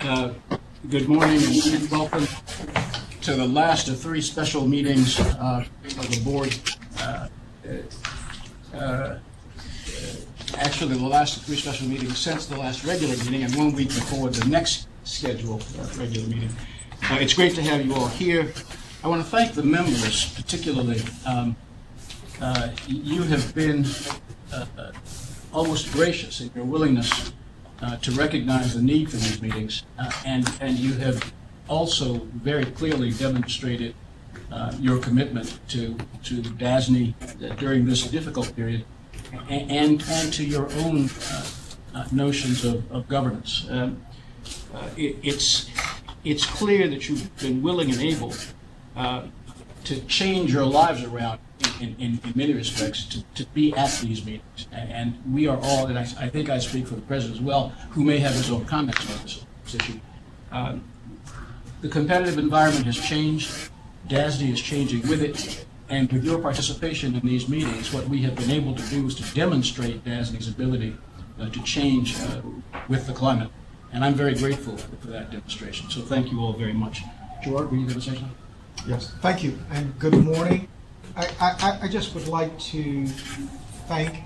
Good morning and welcome to the last of three special meetings of the board. Actually, the last of three special meetings since the last regular meeting and 1 week before the next scheduled regular meeting. It's great to have you all here. I want to thank the members particularly. You have been almost gracious in your willingness to recognize the need for these meetings, and you have also very clearly demonstrated your commitment to DASNY during this difficult period, and to your own notions of governance. It's clear that you've been willing and able to change your lives around in many respects to be at these meetings. And we are all, and I think I speak for the President as well, who may have his own comments on this issue. The competitive environment has changed. DASNY is changing with it. And with your participation in these meetings, what we have been able to do is to demonstrate DASNY's ability to change with the climate. And I'm very grateful for that demonstration. So thank you all very much. Gerard, were you going to say something? Yes, thank you, and good morning. I just would like to thank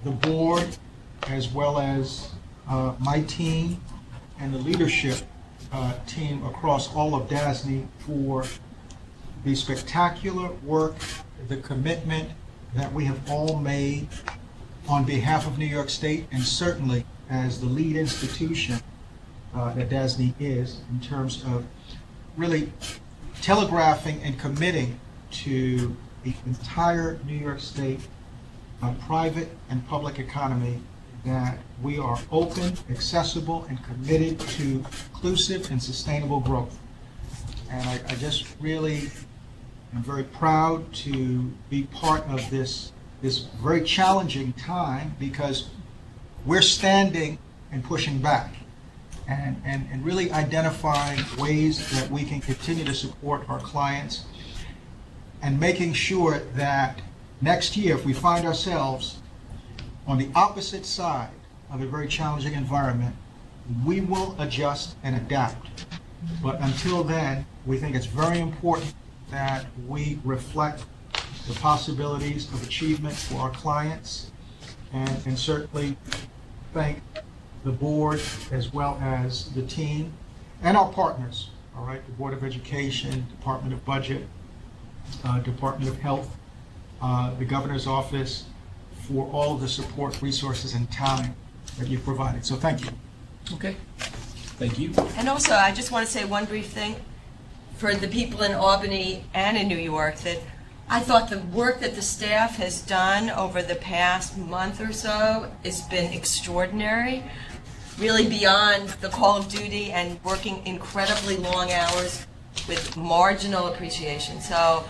the board as well as my team and the leadership team across all of DASNY for the spectacular work, the commitment that we have all made on behalf of New York State, and certainly as the lead institution that DASNY is in terms of really telegraphing and committing to the entire New York State private and public economy that we are open, accessible, and committed to inclusive and sustainable growth. And I just really am very proud to be part of this very challenging time, because we're standing and pushing back and really identifying ways that we can continue to support our clients, and making sure that next year, if we find ourselves on the opposite side of a very challenging environment, we will adjust and adapt. But until then, we think it's very important that we reflect the possibilities of achievement for our clients, and certainly thank the board as well as the team and our partners, all right, the Board of Education, Department of Budget, Department of Health, the Governor's Office, for all of the support, resources, and time that you've provided. So thank you. Okay. Thank you. And also, I just want to say one brief thing for the people in Albany and in New York, that I thought the work that the staff has done over the past month or so has been extraordinary, really beyond the call of duty, and working incredibly long hours with marginal appreciation. So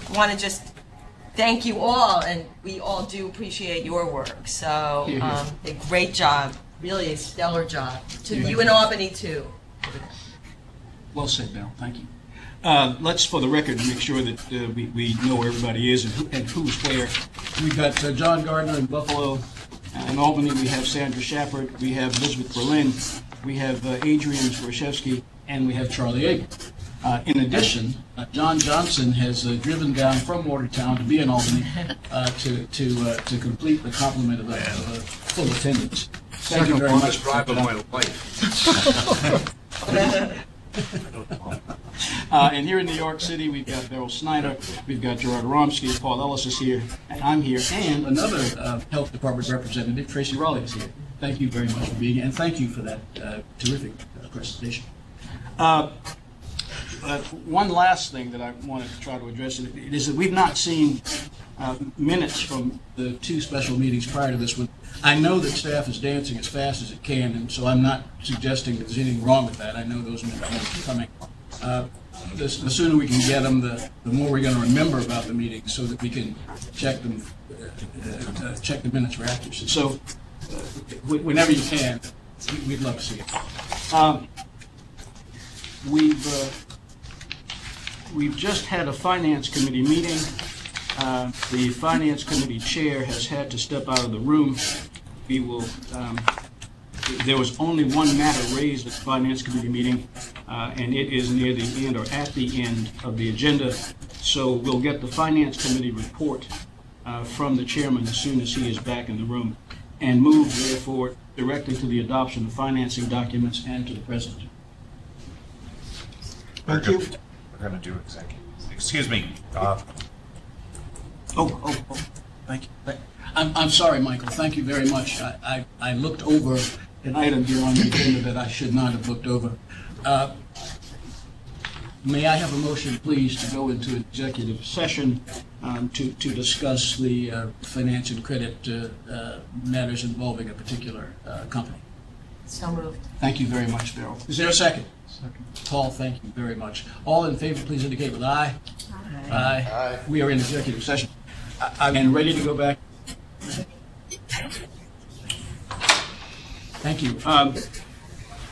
I want to just thank you all, and we all do appreciate your work. So a great job, really a stellar job. To you in Albany too. Well said, Bill. Thank you. Let's, for the record, make sure that we know where everybody is and who's where. We've got John Gardner in Buffalo. In Albany, we have Sandra Shepard. We have Elizabeth Berlin. We have Adrian Zborszewski, and we have Charlie Ager. In addition, John Johnson has driven down from Watertown to be in Albany to complete the complement of full attendance. Thank you very much. Drive of my life. And here in New York City, we've got Beryl Snyder, we've got Gerard Aromsky, Paul Ellis is here, and I'm here, and another Health Department representative, Tracy Raleigh, is here. Thank you very much for being here, and thank you for that terrific presentation. One last thing that I wanted to try to address is that we've not seen minutes from the two special meetings prior to this one. I know that staff is dancing as fast as it can, and so I'm not suggesting that there's anything wrong with that. I know those minutes are coming. The sooner we can get them, the more we're going to remember about the meeting, so that we can check them, check the minutes for accuracy. So whenever you can, we'd love to see it. We've just had a Finance Committee meeting. The Finance Committee chair has had to step out of the room. We will There was only one matter raised at the Finance Committee meeting, and it is near the end or at the end of the agenda. So we'll get the Finance Committee report from the chairman as soon as he is back in the room, and move, therefore, directly to the adoption of financing documents and to the president. Thank you. We're going to do executive. Excuse me. Thank you. I'm sorry, Michael. Thank you very much. I looked over an item here on the agenda that I should not have looked over. May I have a motion, please, to go into executive session to discuss the finance and credit matters involving a particular company? So moved. Thank you very much, Beryl. Is there a second? Second. Paul, thank you very much. All in favor, please indicate with aye. Aye. Aye. We are in executive session. And ready to go back. Thank you.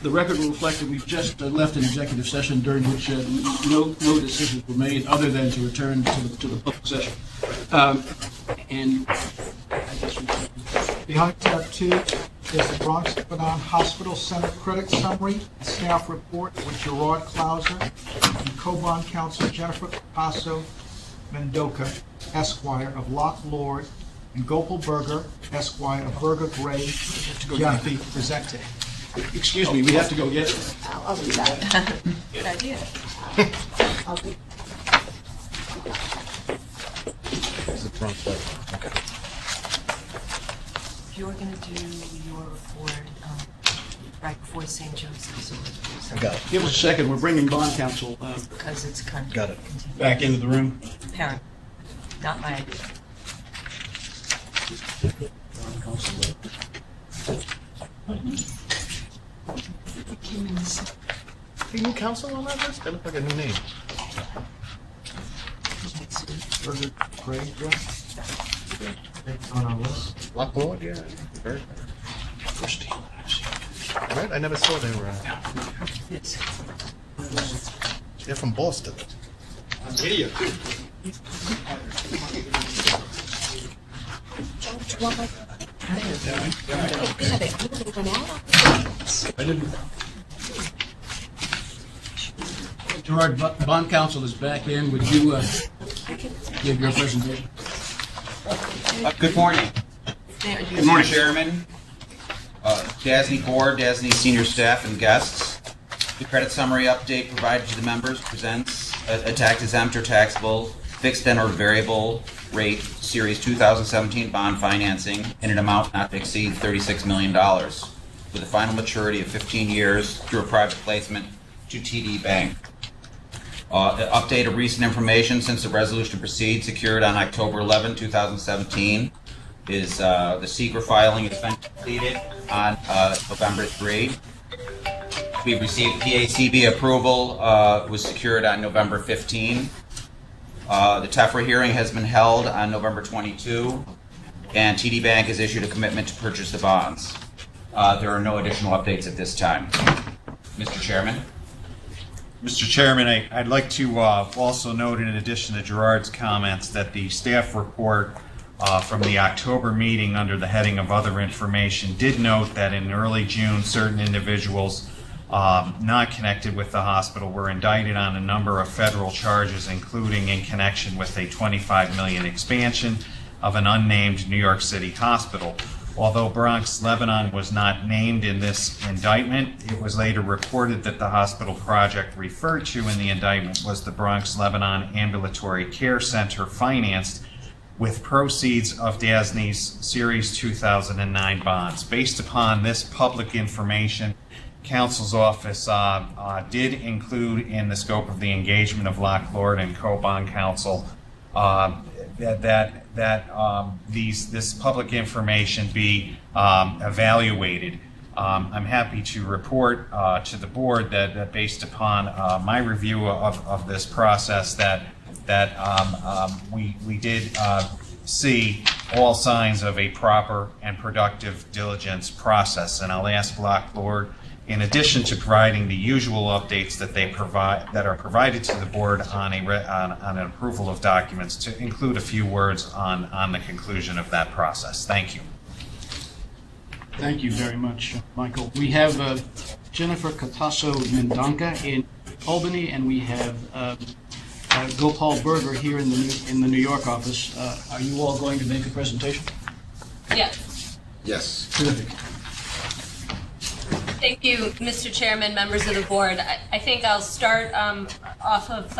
The record will reflect that we've just left an executive session during which no decisions were made other than to return to the public session. And I guess Behind tab 2 is the Bronx Lebanon Hospital Center Credit Summary, Staff Report with Gerard Clauser and co-bond counsel Jennifer Picasso Mendoca, Esquire of Loch Lord, and Gopal Berger, Esquire of Berger Gray, Jaffe, presenting. Excuse me, we have to go get. I'll do that. Good idea. I'll do. You're going to do your report right before St. Joseph's. I got it. Give us a second. We're bringing bond counsel Because it's kind of Got it. back into the room. Parent, not my idea. Any new counsel on that list? That looked like a new name. Berger Gray, on our list. Lock Lord? Yeah. Very right? I never saw they were. Yes. They're from Boston. Idiot. Gerard, bond counsel is back in. Would you give your presentation? Good morning. Good morning, Chairman, DASNY Board, DASNY senior staff, and guests. The credit summary update provided to the members presents a tax-exempt or taxable fixed and or variable rate Series 2017 bond financing in an amount not to exceed $36 million with a final maturity of 15 years through a private placement to TD Bank. The update of recent information since the resolution to proceed secured on October 11, 2017 is the SECRA filing has been completed on November 3. We received PACB approval, was secured on November 15. The TEFRA hearing has been held on November 22, and TD Bank has issued a commitment to purchase the bonds. There are no additional updates at this time. Mr. Chairman. Mr. Chairman, I'd like to also note, in addition to Gerard's comments, that the staff report from the October meeting under the heading of Other Information did note that in early June, certain individuals not connected with the hospital were indicted on a number of federal charges, including in connection with a $25 million expansion of an unnamed New York City hospital. Although Bronx Lebanon was not named in this indictment, it was later reported that the hospital project referred to in the indictment was the Bronx Lebanon Ambulatory Care Center, financed with proceeds of DASNY's Series 2009 bonds. Based upon this public information, Counsel's office did include in the scope of the engagement of Loch Lord and co-bond counsel this public information be evaluated. I'm happy to report to the board that based upon my review of this process that we did see all signs of a proper and productive diligence process. And I'll ask Loch Lord, in addition to providing the usual updates that they provide, that are provided to the board on an approval of documents, to include a few words on the conclusion of that process. Thank you. Thank you very much, Michael. We have Jennifer Catasso-Mendonca in Albany, and we have Gopal Berger here in the New York office. Are you all going to make a presentation? Yes. Yes. Terrific. Thank you, Mr. Chairman, members of the board. I think I'll start off of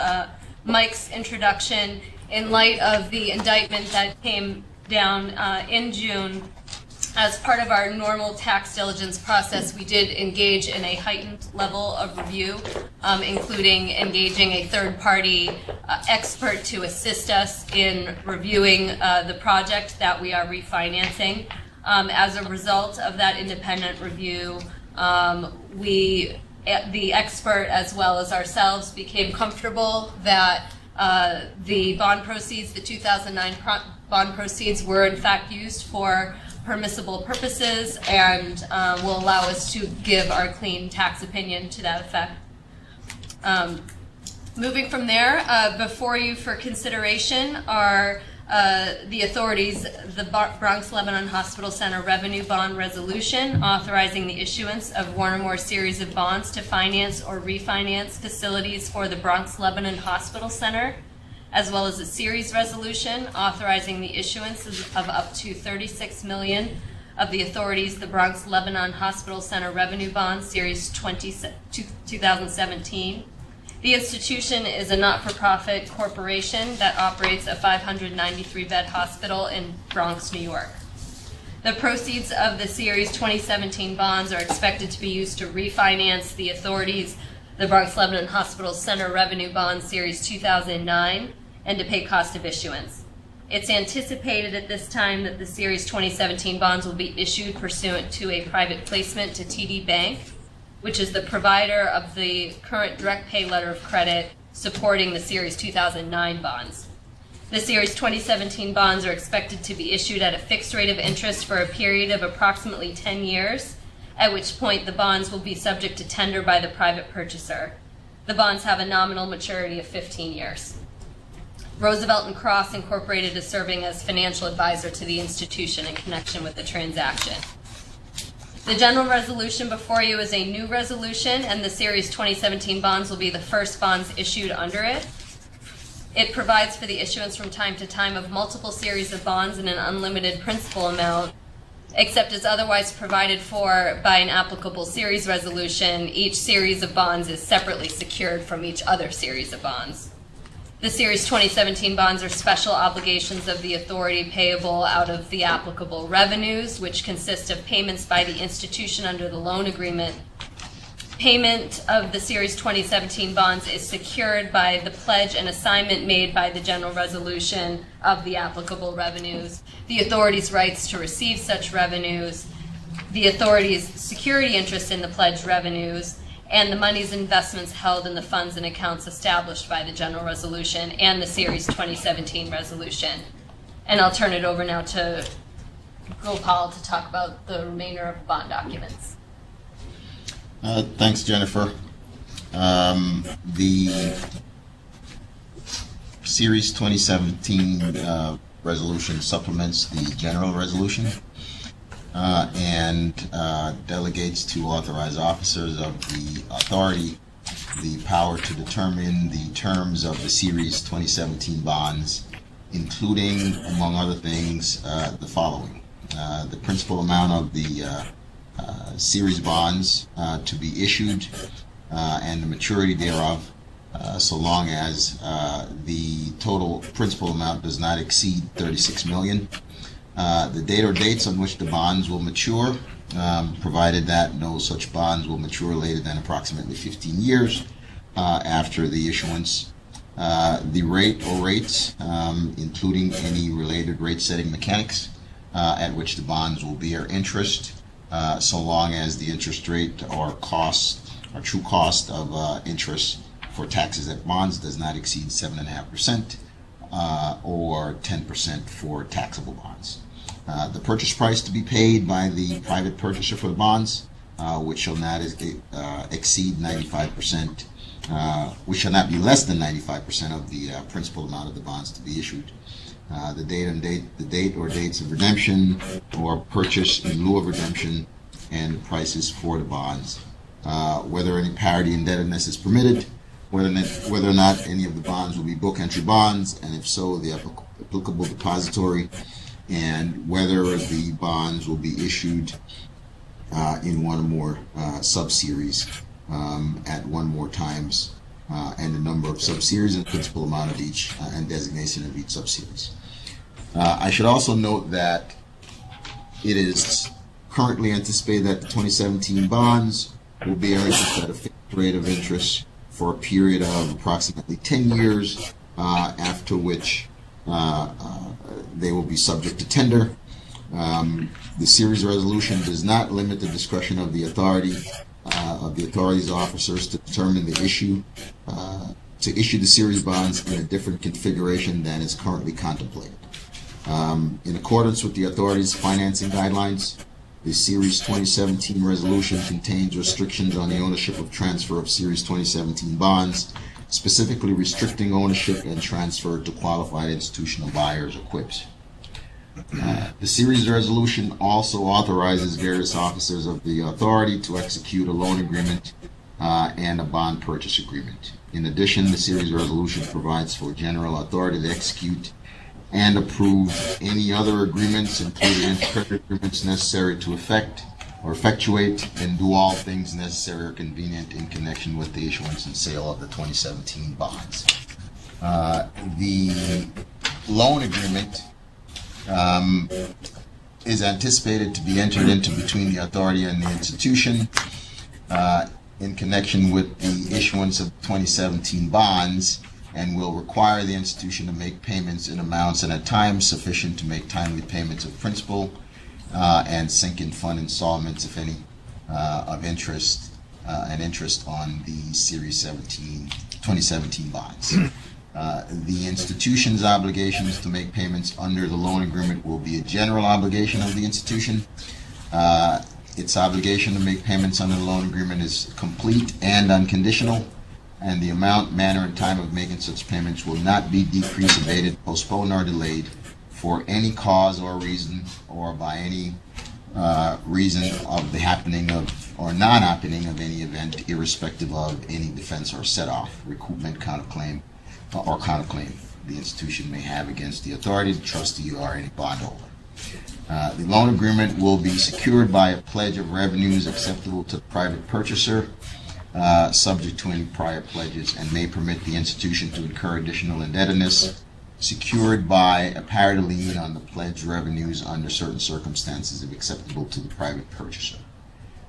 Mike's introduction. In light of the indictment that came down in June, as part of our normal tax diligence process, we did engage in a heightened level of review, including engaging a third-party expert to assist us in reviewing the project that we are refinancing. As a result of that independent review, the expert as well as ourselves became comfortable that the bond proceeds, the 2009 bond proceeds, were in fact used for permissible purposes and will allow us to give our clean tax opinion to that effect. Moving from there, before you for consideration are the authorities, the Bronx Lebanon Hospital Center Revenue Bond Resolution authorizing the issuance of one or more series of bonds to finance or refinance facilities for the Bronx Lebanon Hospital Center, as well as a series resolution authorizing the issuance of up to $36 million of the authorities, the Bronx Lebanon Hospital Center Revenue Bond Series 2017. The institution is a not-for-profit corporation that operates a 593-bed hospital in Bronx, New York. The proceeds of the Series 2017 bonds are expected to be used to refinance the authorities, the Bronx Lebanon Hospital Center Revenue Bond Series 2009, and to pay cost of issuance. It's anticipated at this time that the Series 2017 bonds will be issued pursuant to a private placement to TD Bank, which is the provider of the current direct pay letter of credit supporting the Series 2009 bonds. The Series 2017 bonds are expected to be issued at a fixed rate of interest for a period of approximately 10 years, at which point the bonds will be subject to tender by the private purchaser. The bonds have a nominal maturity of 15 years. Roosevelt and Cross Incorporated is serving as financial advisor to the institution in connection with the transaction. The general resolution before you is a new resolution, and the Series 2017 bonds will be the first bonds issued under it. It provides for the issuance from time to time of multiple series of bonds in an unlimited principal amount, except as otherwise provided for by an applicable series resolution. Each series of bonds is separately secured from each other series of bonds. The Series 2017 bonds are special obligations of the authority payable out of the applicable revenues, which consist of payments by the institution under the loan agreement. Payment of the Series 2017 bonds is secured by the pledge and assignment made by the general resolution of the applicable revenues, the authority's rights to receive such revenues, the authority's security interest in the pledged revenues, and the money's investments held in the funds and accounts established by the general resolution and the Series 2017 resolution. And I'll turn it over now to Gopal to talk about the remainder of bond documents. Thanks, Jennifer. The Series 2017 resolution supplements the general resolution and delegates to authorized officers of the authority the power to determine the terms of the Series 2017 bonds, including, among other things, the following. The principal amount of the series bonds to be issued and the maturity thereof, so long as the total principal amount does not exceed $36 million. The date or dates on which the bonds will mature, provided that no such bonds will mature later than approximately 15 years after the issuance. The rate or rates, including any related rate-setting mechanics at which the bonds will bear interest, so long as the interest rate or cost, or true cost of interest for taxes at bonds does not exceed 7.5% or 10% for taxable bonds. The purchase price to be paid by the private purchaser for the bonds, which shall not exceed 95%, which shall not be less than 95% of the principal amount of the bonds to be issued. the date or dates of redemption or purchase in lieu of redemption, and the prices for the bonds, whether any parity indebtedness is permitted, whether or not any of the bonds will be book entry bonds, and if so, the applicable depository, and whether the bonds will be issued in one or more subseries at one more times, and the number of subseries and principal amount of each, and designation of each subseries. I should also note that it is currently anticipated that the 2017 bonds will bear interest at a fixed rate of interest for a period of approximately 10 years, after which they will be subject to tender. The series resolution does not limit the discretion of the authority's officers to determine the issue the series bonds in a different configuration than is currently contemplated. In accordance with the authority's financing guidelines, the Series 2017 resolution contains restrictions on the ownership of transfer of Series 2017 bonds, specifically restricting ownership and transfer to qualified institutional buyers or QIPs. The series resolution also authorizes various officers of the authority to execute a loan agreement and a bond purchase agreement. In addition, the series resolution provides for general authority to execute and approve any other agreements, including credit agreements necessary to effectuate and do all things necessary or convenient in connection with the issuance and sale of the 2017 bonds. The loan agreement is anticipated to be entered into between the authority and the institution in connection with the issuance of 2017 bonds, and will require the institution to make payments in amounts and at times sufficient to make timely payments of principal and sinking fund installments, if any, of interest and interest on the Series 2017 bonds. The institution's obligations to make payments under the loan agreement will be a general obligation of the institution. Its obligation to make payments under the loan agreement is complete and unconditional, and the amount, manner, and time of making such payments will not be decreased, abated, postponed, or delayed for any cause or reason, or by any reason of the happening of or non-happening of any event, irrespective of any defense or set-off, recoupment, counterclaim, or counterclaim the institution may have against the authority, the trustee, or any bondholder. The loan agreement will be secured by a pledge of revenues acceptable to the private purchaser, subject to any prior pledges, and may permit the institution to incur additional indebtedness secured by a parity lien on the pledged revenues under certain circumstances if acceptable to the private purchaser.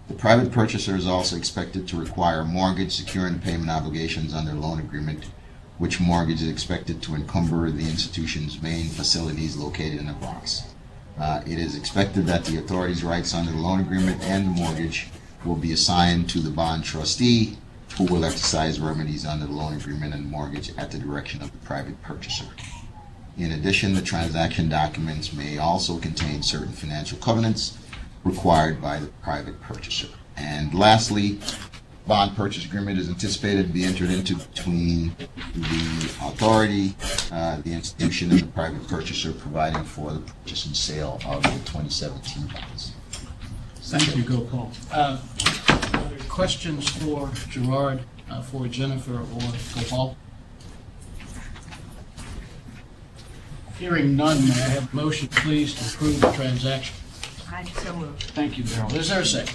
The private purchaser is also expected to require a mortgage securing the payment obligations under the loan agreement, which mortgage is expected to encumber the institution's main facilities located in the Bronx. It is expected that the authority's rights under the loan agreement and the mortgage will be assigned to the bond trustee, who will exercise remedies under the loan agreement and mortgage at the direction of the private purchaser. In addition, the transaction documents may also contain certain financial covenants required by the private purchaser. And lastly, bond purchase agreement is anticipated to be entered into between the authority, the institution, and the private purchaser, providing for the purchase and sale of the 2017 bonds. Thank you, Gopal. Are there questions for Gerard, for Jennifer, or Gopal? Hearing none, may I have a motion, please, to approve the transaction? I so moved. Thank you, Darrell. Is there a second?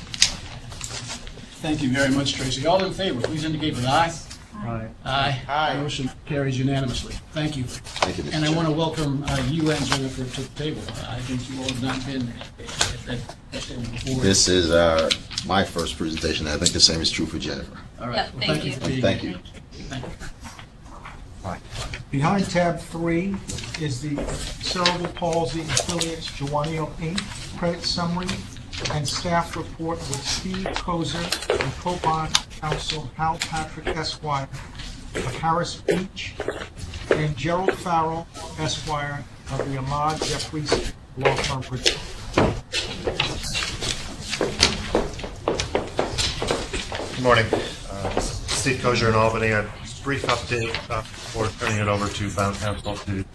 Thank you very much, Tracy. All in favor, please indicate with aye. Aye. Aye. Aye. Motion carries unanimously. Thank you. Thank you, Mr. And I want Chairman. to welcome you and Jennifer to the table. I think you all have not been at this table before. This is my first presentation. I think the same is true for Jennifer. All right. Yeah, Well, thank you. for being Thank here. you. Thank you. Behind tab 3 is the Cerebral Palsy Affiliates Joaneo Inc. credit summary and staff report with Steve Kozer and co-bond counsel Hal Patrick Esquire of Harris Beach and Gerald Farrell Esquire of the Ahmad Jeffries Law Firm. Good morning. Steve Kozier in Albany. A brief update before turning it over to Bound Counsel to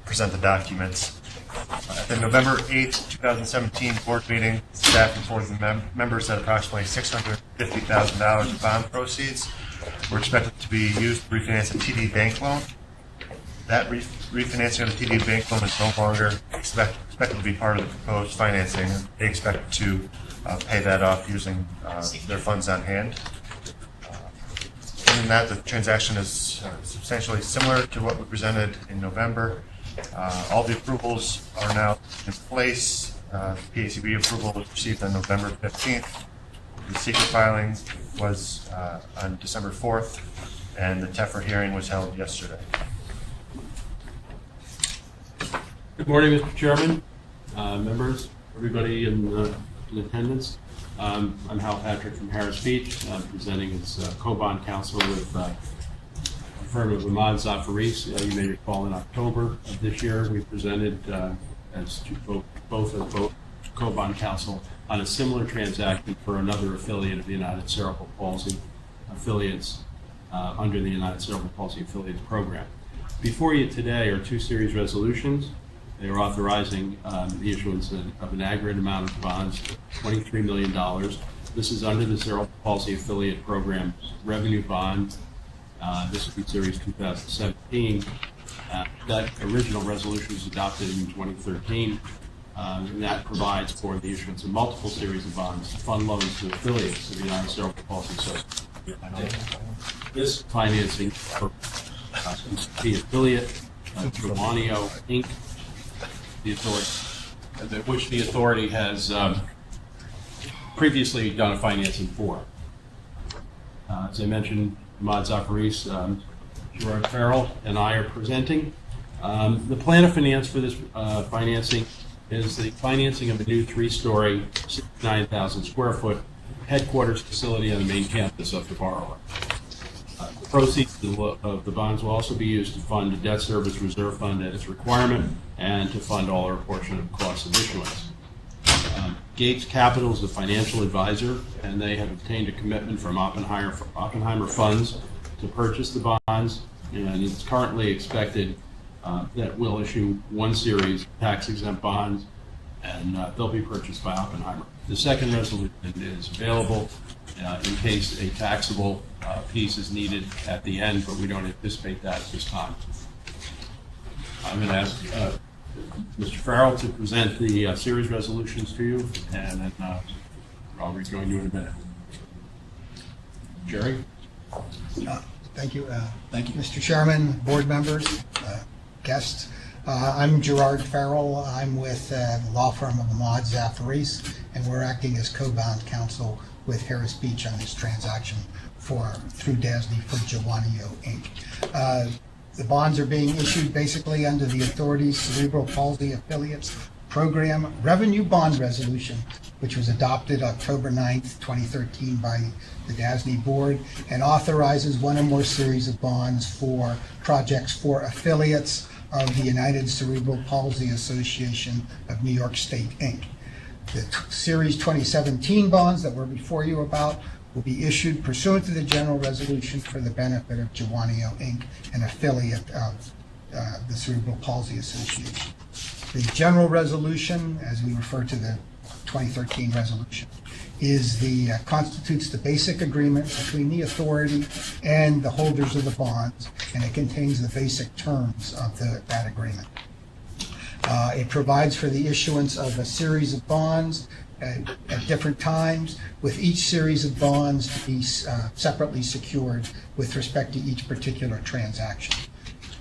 present the documents. At the November 8th, 2017 board meeting, staff informed the members that approximately $650,000 of bond proceeds were expected to be used to refinance a TD Bank loan. That refinancing of the TD Bank loan is no longer expected to be part of the proposed financing. They expect to pay that off using their funds on hand. Other than that, the transaction is substantially similar to what we presented in November. All the approvals are now in place. The PACB approval was received on November 15th. The secret filing was on December 4th, and the TEFRA hearing was held yesterday. Good morning, Mr. Chairman, members, everybody in attendance. I'm Hal Patrick from Harris Beach. I'm presenting as co-bond counsel with a firm of Ahmad Zafaris. You may recall in October of this year we presented as both co-bond counsel on a similar transaction for another affiliate of the United Cerebral Palsy affiliates under the United Cerebral Palsy Affiliates Program. Before you today are two series resolutions. They are authorizing the issuance of an aggregate amount of bonds, $23 million. This is under the Cerebral Palsy Affiliate Program revenue bond. This will be Series 2017. That original resolution was adopted in 2013, and that provides for the issuance of multiple series of bonds, fund loans to affiliates of the United Cerebral Palsy Association. This financing for the affiliate, Giovanio Inc., the authority, which the authority has previously done a financing for. As I mentioned, Ahmad Zafaris, Gerard Farrell, and I are presenting. The plan of finance for this financing is the financing of a new three-story, 69,000 square foot headquarters facility on the main campus of the borrower. The proceeds of the bonds will also be used to fund the debt service reserve fund at its requirement and to fund all or a portion of the cost of issuance. Gates Capital is the financial advisor, and they have obtained a commitment from Oppenheimer Funds to purchase the bonds, and it's currently expected that we'll issue one series of tax-exempt bonds, and they'll be purchased by Oppenheimer. The second resolution is available in case a taxable piece is needed at the end, but we don't anticipate that at this time. I'm going to ask Mr. Farrell to present the series resolutions to you, and then I'll rejoin you in a minute. Jerry? Thank you. Thank you, Mr. Chairman, board members, guests. I'm Gerard Farrell. I'm with the law firm of Ahmad Zafaris, and we're acting as co-bond counsel with Harris Beach on this transaction through DASNY for Giovanio Inc. The bonds are being issued basically under the authority's Cerebral Palsy Affiliates Program Revenue Bond Resolution, which was adopted October 9th, 2013 by the DASNY board, and authorizes one or more series of bonds for projects for affiliates of the United Cerebral Palsy Association of New York State, Inc. The Series 2017 bonds that we're before you about will be issued pursuant to the general resolution for the benefit of Giovanio Inc., an affiliate of the Cerebral Palsy Association. The general resolution, as we refer to the 2013 resolution, constitutes the basic agreement between the authority and the holders of the bonds, and it contains the basic terms of that agreement. It provides for the issuance of a series of bonds at different times, with each series of bonds to be separately secured with respect to each particular transaction.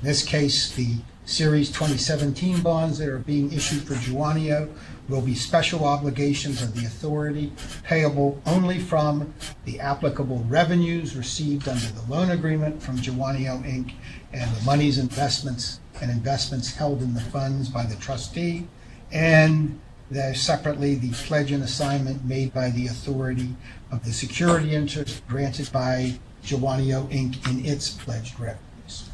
In this case, the Series 2017 bonds that are being issued for Giovanio will be special obligations of the authority, payable only from the applicable revenues received under the loan agreement from Giovanio Inc. and the monies, investments held in the funds by the trustee, and separately the pledge and assignment made by the authority of the security interest granted by Giovanio Inc. in its pledged revenues.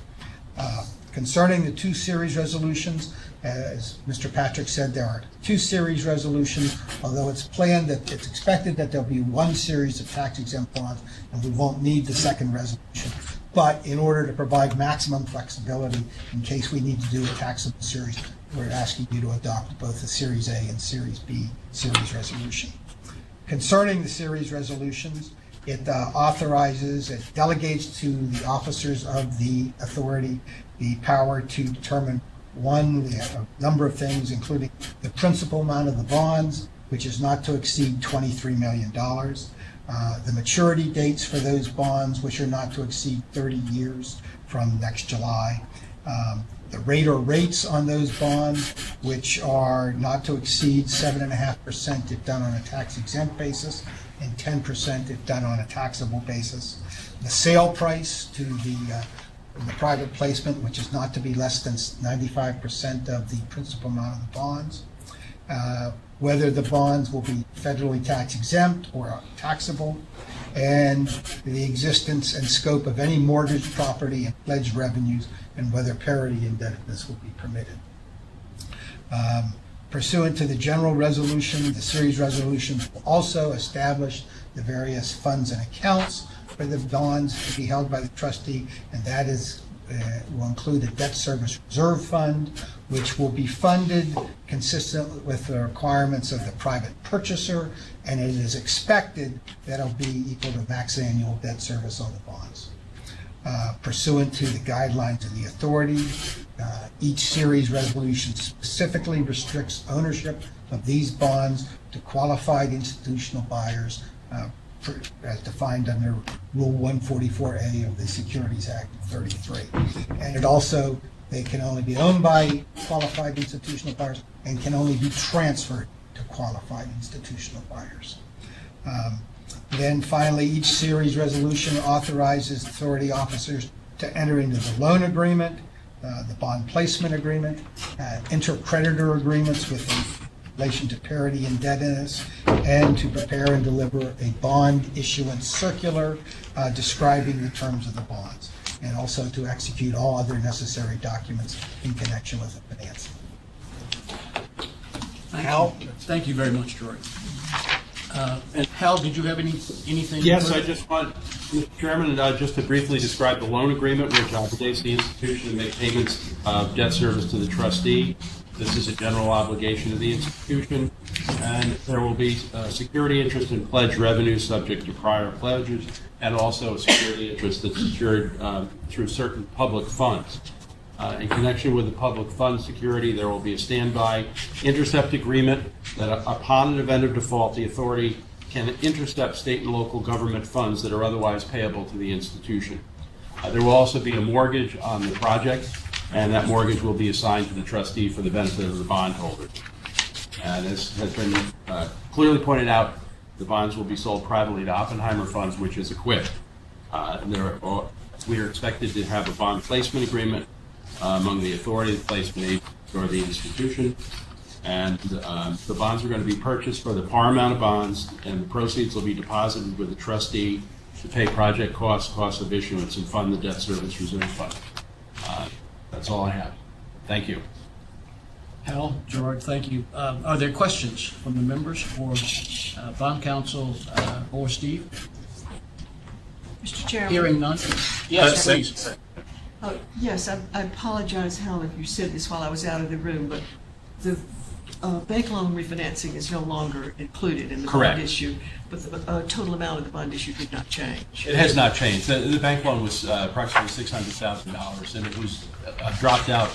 Concerning the two series resolutions, as Mr. Patrick said, there are two series resolutions, although it's expected that there'll be one series of tax-exempt bonds, and we won't need the second resolution. but in order to provide maximum flexibility in case we need to do a taxable series, we're asking you to adopt both the Series A and Series B series resolution. Concerning the series resolutions, it authorizes, it delegates to the officers of the authority the power to determine, one, a number of things, including the principal amount of the bonds, which is not to exceed $23 million, the maturity dates for those bonds, which are not to exceed 30 years from next July, the rate or rates on those bonds, which are not to exceed 7.5% if done on a tax-exempt basis, and 10% if done on a taxable basis. The sale price to the private placement, which is not to be less than 95% of the principal amount of the bonds. Whether the bonds will be federally tax exempt or taxable, and the existence and scope of any mortgage property and pledged revenues, and whether parity indebtedness will be permitted. Pursuant to the general resolution, the series resolutions will also establish the various funds and accounts for the bonds to be held by the trustee, and that is will include a debt service reserve fund, which will be funded consistent with the requirements of the private purchaser, and it is expected that it'll be equal to max annual debt service on the bonds. Pursuant to the guidelines of the authority, each series resolution specifically restricts ownership of these bonds to qualified institutional buyers as defined under Rule 144A of the Securities Act of 33. And it also, they can only be owned by qualified institutional buyers and can only be transferred to qualified institutional buyers. Then finally, each series resolution authorizes authority officers to enter into the loan agreement, the bond placement agreement, intercreditor agreements with relation to parity indebtedness, and to prepare and deliver a bond issuance circular describing the terms of the bonds, and also to execute all other necessary documents in connection with the financing. Hal? Thank you very much, George. And Hal, did you have anything? Yes, further? I just want, Mr. Chairman, just to briefly describe the loan agreement, which obligates the institution to make payments of debt service to the trustee. This is a general obligation of the institution, and there will be security interest and pledge revenue subject to prior pledges, and also security interest that's secured through certain public funds. In connection with the public fund security, there will be a standby intercept agreement that upon an event of default, the authority can intercept state and local government funds that are otherwise payable to the institution. There will also be a mortgage on the project, and that mortgage will be assigned to the trustee for the benefit of the bondholder. And as has been clearly pointed out, the bonds will be sold privately to Oppenheimer Funds, which is equipped. We are expected to have a bond placement agreement among the authority, the placement agent, or the institution. And the bonds are going to be purchased for the par amount of bonds, and the proceeds will be deposited with the trustee to pay project costs, cost of issuance, and fund the debt service reserve fund. That's all I have. Thank you. Hal, Gerard, thank you. Are there questions from the members for bond counsel or Steve? Mr. Chairman. Hearing none? Yes, please. Yes, I apologize, Hal, if you said this while I was out of the room, but the bank loan refinancing is no longer included in the Correct. bond issue, but the total amount of the bond issue did not change. It has not changed. The bank loan was approximately $600,000, and it was dropped out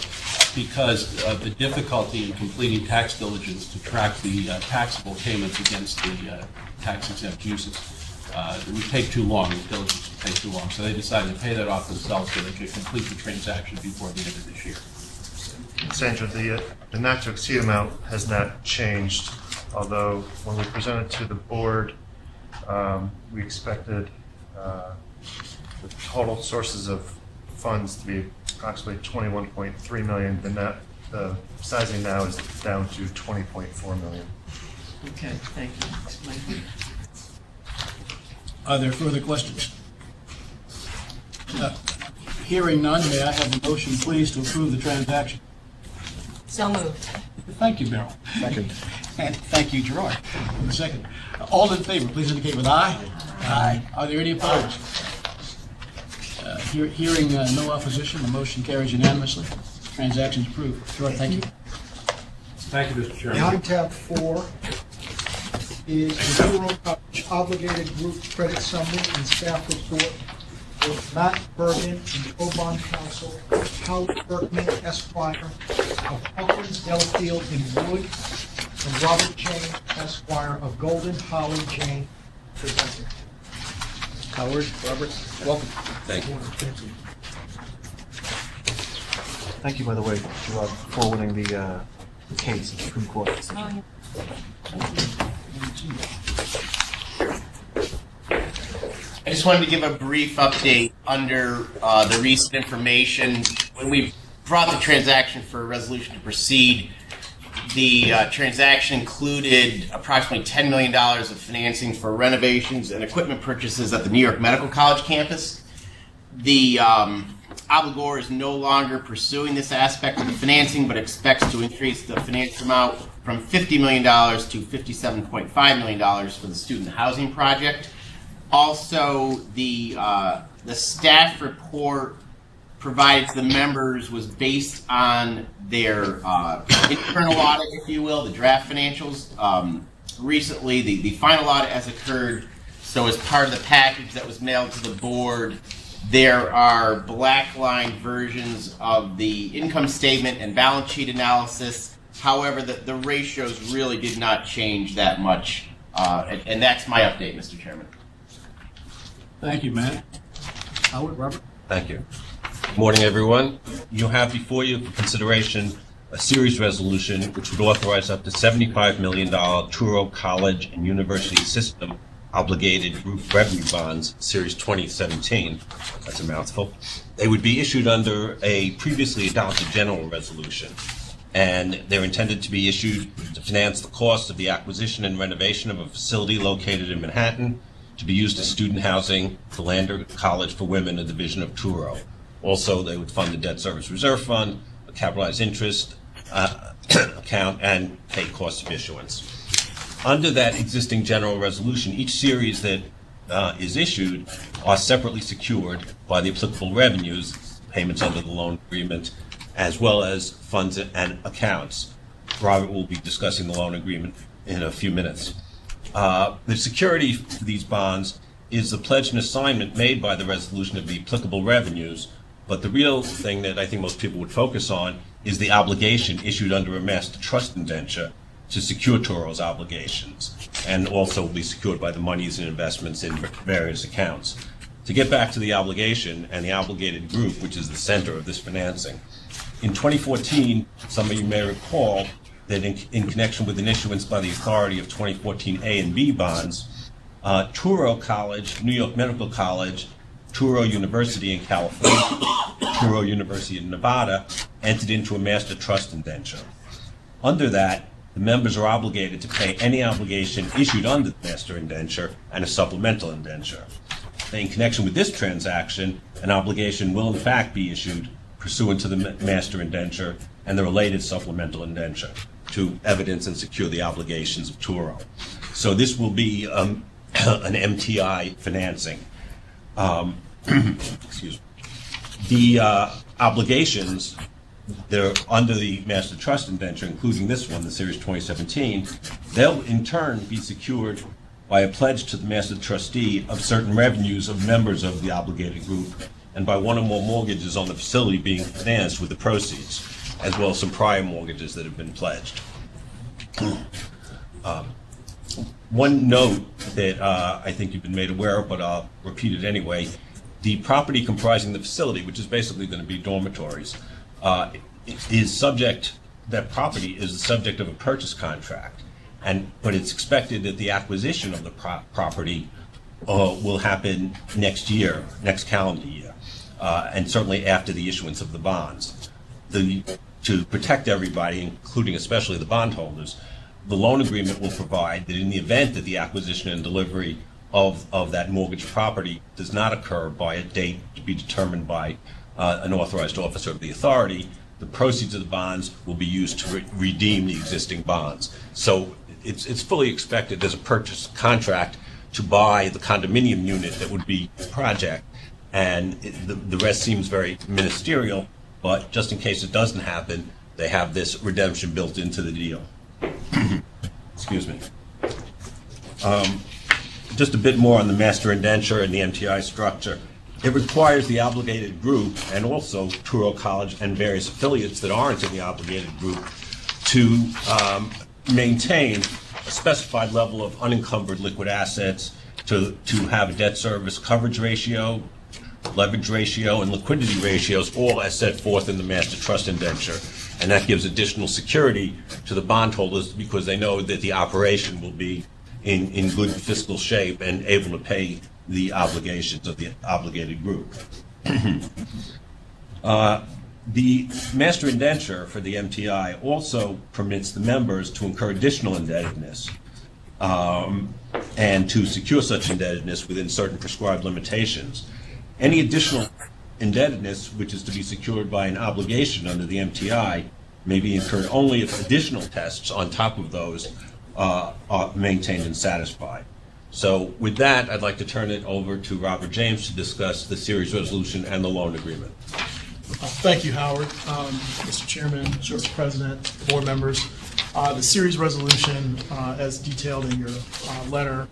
because of the difficulty in completing tax diligence to track the taxable payments against the tax-exempt uses. It would take too long, the diligence would take too long, so they decided to pay that off themselves so they could complete the transaction before the end of this year. Sandra, the not to exceed amount has not changed, although when we presented to the board, we expected the total sources of funds to be approximately $21.3 million. The sizing now is down to $20.4 million. Okay, thank you. Explain. Are there further questions? Hearing none, may I have a motion, please, to approve the transaction? So moved. Thank you, Merrill. Second. And thank you, Gerard. For a second. All in favor, please indicate with aye. Aye. Are there any opposed? Hearing no opposition, the motion carries unanimously. Transaction's approved. Gerard, thank you. Thank you, Mr. Chairman. Now, tab 4 is the Euro College Obligated Group Credit Summary and Staff Report for Matt Bergen and Coban Counsel, Howard Berkman, Esquire, of Hawkins, Delafield, and Wood, and Robert Jane, Esquire, of Golden, Holly, Jane, presented. Howard, Robert, welcome. Thank you. Thank you, by the way, for forwarding the case, the Supreme Court. I just wanted to give a brief update under the recent information. When we brought the transaction for a resolution to proceed, the transaction included approximately $10 million of financing for renovations and equipment purchases at the New York Medical College campus. The obligor is no longer pursuing this aspect of the financing, but expects to increase the finance amount from $50 million to $57.5 million for the student housing project. Also, the staff report provided to the members was based on their internal audit, if you will, the draft financials. Recently, the final audit has occurred, so as part of the package that was mailed to the board, there are black line versions of the income statement and balance sheet analysis. However, the ratios really did not change that much, and that's my update, Mr. Chairman. Thank you, Matt. Howard, Robert? Thank you. Good morning, everyone. You have before you for consideration a series resolution which would authorize up to $75 million Truro College and University System Obligated Group Revenue Bonds, Series 2017. That's a mouthful. They would be issued under a previously adopted general resolution, and they're intended to be issued to finance the cost of the acquisition and renovation of a facility located in Manhattan to be used as student housing for Lander College for Women, a division of Truro. Also, they would fund the debt service reserve fund, a capitalized interest account, and pay cost of issuance. Under that existing general resolution, each series that is issued are separately secured by the applicable revenues, payments under the loan agreement, as well as funds and accounts. Robert will be discussing the loan agreement in a few minutes. The security for these bonds is the pledge and assignment made by the resolution of the applicable revenues, but the real thing that I think most people would focus on is the obligation issued under a master trust indenture to secure Turo's obligations, and also will be secured by the monies and investments in various accounts. To get back to the obligation and the obligated group, which is the center of this financing, in 2014, some of you may recall that in connection with an issuance by the authority of 2014 A and B bonds, Truro College, New York Medical College, Truro University in California, Truro University in Nevada, entered into a master trust indenture. Under that, the members are obligated to pay any obligation issued under the master indenture and a supplemental indenture. In connection with this transaction, an obligation will in fact be issued pursuant to the master indenture and the related supplemental indenture to evidence and secure the obligations of Truro. So this will be an MTI financing. Excuse me. The obligations that are under the master trust indenture, including this one, the Series 2017, they'll in turn be secured by a pledge to the master trustee of certain revenues of members of the obligated group and by one or more mortgages on the facility being financed with the proceeds, as well as some prior mortgages that have been pledged. One note that I think you've been made aware of, but I'll repeat it anyway. The property comprising the facility, which is basically going to be dormitories, that property is the subject of a purchase contract. But it's expected that the acquisition of the property will happen next year, next calendar year, and certainly after the issuance of the bonds. To protect everybody, including especially the bondholders, the loan agreement will provide that in the event that the acquisition and delivery of that mortgage property does not occur by a date to be determined by an authorized officer of the authority, the proceeds of the bonds will be used to redeem the existing bonds. So it's fully expected there's a purchase contract to buy the condominium unit that would be the project, and the rest seems very ministerial, but just in case it doesn't happen, they have this redemption built into the deal. Excuse me. Just a bit more on the master indenture and the MTI structure. It requires the obligated group and also Truro College and various affiliates that aren't in the obligated group to maintain a specified level of unencumbered liquid assets, to have a debt service coverage ratio, leverage ratio, and liquidity ratios, all as set forth in the master trust indenture. And that gives additional security to the bondholders because they know that the operation will be in good fiscal shape and able to pay the obligations of the obligated group. The master indenture for the MTI also permits the members to incur additional indebtedness and to secure such indebtedness within certain prescribed limitations. Any additional indebtedness which is to be secured by an obligation under the MTI may be incurred only if additional tests on top of those are maintained and satisfied. So with that, I'd like to turn it over to Robert James to discuss the series resolution and the loan agreement. Thank you, Howard. Mr. Chairman, Mr. President, board members. The series resolution, as detailed in your letter,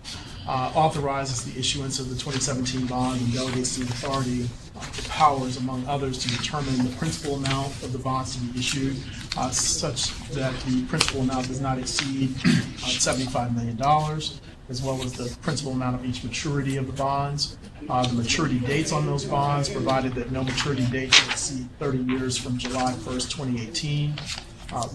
authorizes the issuance of the 2017 bond and delegates the authority the powers, among others, to determine the principal amount of the bonds to be issued, such that the principal amount does not exceed $75 million, as well as the principal amount of each maturity of the bonds, the maturity dates on those bonds, provided that no maturity date will exceed 30 years from July 1st, 2018,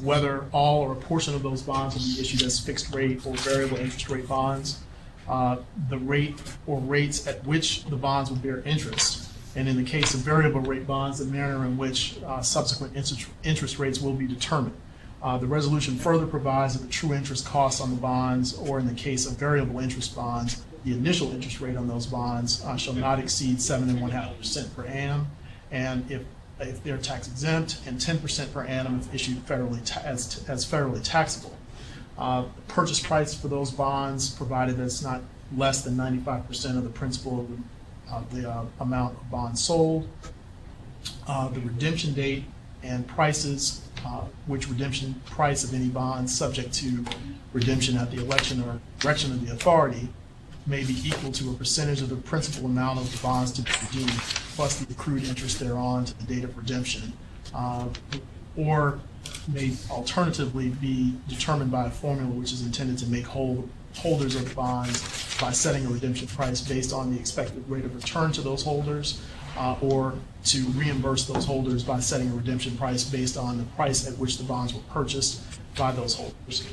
whether all or a portion of those bonds will be issued as fixed rate or variable interest rate bonds, the rate or rates at which the bonds will bear interest, and in the case of variable rate bonds, the manner in which subsequent interest rates will be determined. The resolution further provides that the true interest costs on the bonds, or in the case of variable interest bonds, the initial interest rate on those bonds shall not exceed 7.5% per annum, and if they're tax exempt, and 10% per annum if issued federally as federally taxable. The purchase price for those bonds, provided that it's not less than 95% of the principal of the amount of bonds sold. The redemption date and prices, which redemption price of any bonds subject to redemption at the election or direction of the authority may be equal to a percentage of the principal amount of the bonds to be redeemed, plus the accrued interest thereon to the date of redemption, or may alternatively be determined by a formula which is intended to make whole holders of the bonds by setting a redemption price based on the expected rate of return to those holders, or to reimburse those holders by setting a redemption price based on the price at which the bonds were purchased by those holders.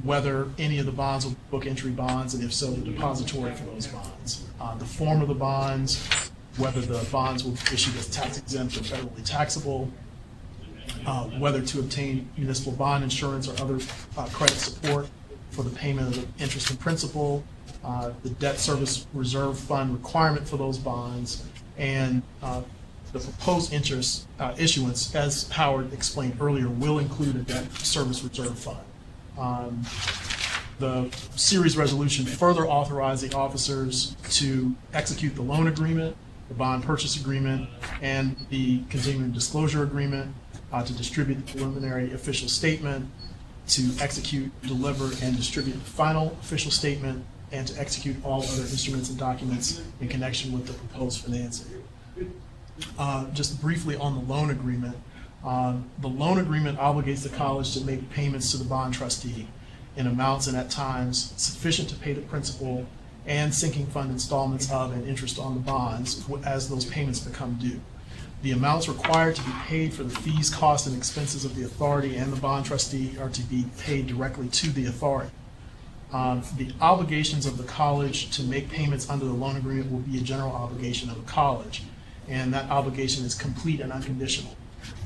Whether any of the bonds will be book entry bonds, and if so, the depository for those bonds. The form of the bonds, whether the bonds will be issued as tax exempt or federally taxable, whether to obtain municipal bond insurance or other credit support for the payment of the interest and principal, the debt service reserve fund requirement for those bonds, and the proposed interest issuance, as Howard explained earlier, will include a debt service reserve fund. The series resolution further authorized the officers to execute the loan agreement, the bond purchase agreement, and the continuing disclosure agreement, to distribute the preliminary official statement, to execute, deliver, and distribute the final official statement, and to execute all other instruments and documents in connection with the proposed financing. Just briefly on the loan agreement, the loan agreement obligates the college to make payments to the bond trustee in amounts and at times sufficient to pay the principal and sinking fund installments of and interest on the bonds as those payments become due. The amounts required to be paid for the fees, costs, and expenses of the authority and the bond trustee are to be paid directly to the authority. The obligations of the college to make payments under the loan agreement will be a general obligation of the college, and that obligation is complete and unconditional.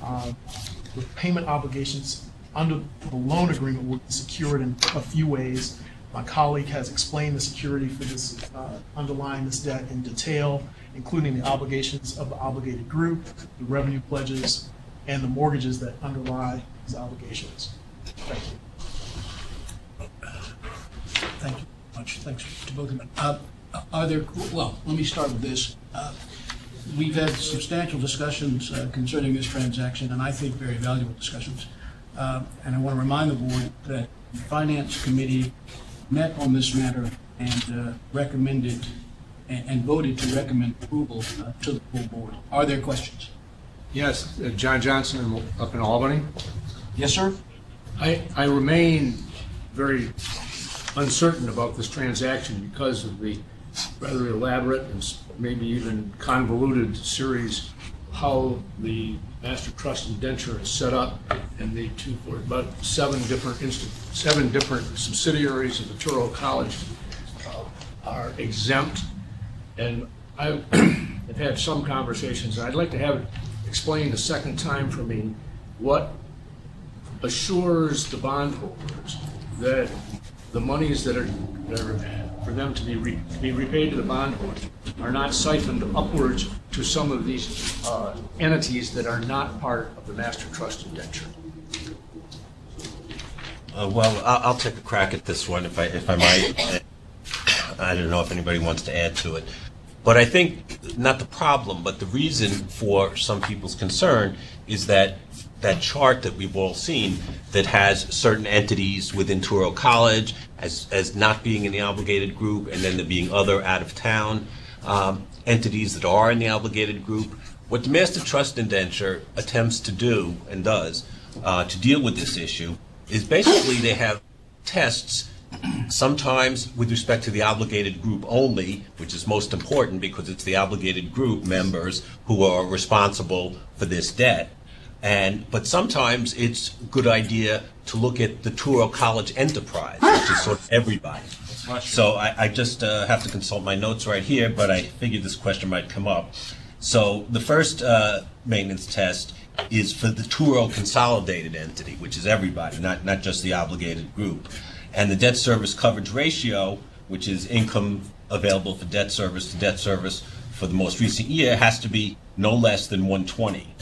The payment obligations under the loan agreement will be secured in a few ways. My colleague has explained the security for this underlying this debt in detail, including the obligations of the obligated group, the revenue pledges, and the mortgages that underlie these obligations. Thank you. Thank you very much. Thanks to both of you. Are there, well, let me start with this. we've had substantial discussions concerning this transaction, and I think very valuable discussions. And I want to remind the board that the Finance Committee met on this matter and recommended and voted to recommend approval to the full board. Are there questions? Yes, John Johnson up in Albany. Yes, sir. I remain very uncertain about this transaction because of the rather elaborate and maybe even convoluted series how the master trust indenture is set up, and the two for about seven different subsidiaries of the Touro College are exempt. And I've had some conversations. I'd like to have it explained a second time for me what assures the bondholders that the monies that are for them to be repaid to the bondholders are not siphoned upwards to some of these entities that are not part of the master trust indenture. Well, I'll take a crack at this one if I might. I don't know if anybody wants to add to it. But I think not the problem, but the reason for some people's concern is that chart that we've all seen that has certain entities within Touro College as not being in the obligated group, and then there being other out-of-town entities that are in the obligated group. What the master trust indenture attempts to do and does to deal with this issue is basically they have tests sometimes with respect to the obligated group only, which is most important because it's the obligated group members who are responsible for this debt. But sometimes it's a good idea to look at the Touro College enterprise, which is sort of everybody. So I just have to consult my notes right here, but I figured this question might come up. So the first maintenance test is for the Touro consolidated entity, which is everybody, not just the obligated group. And the debt service coverage ratio, which is income available for debt service to debt service for the most recent year, has to be no less than 120.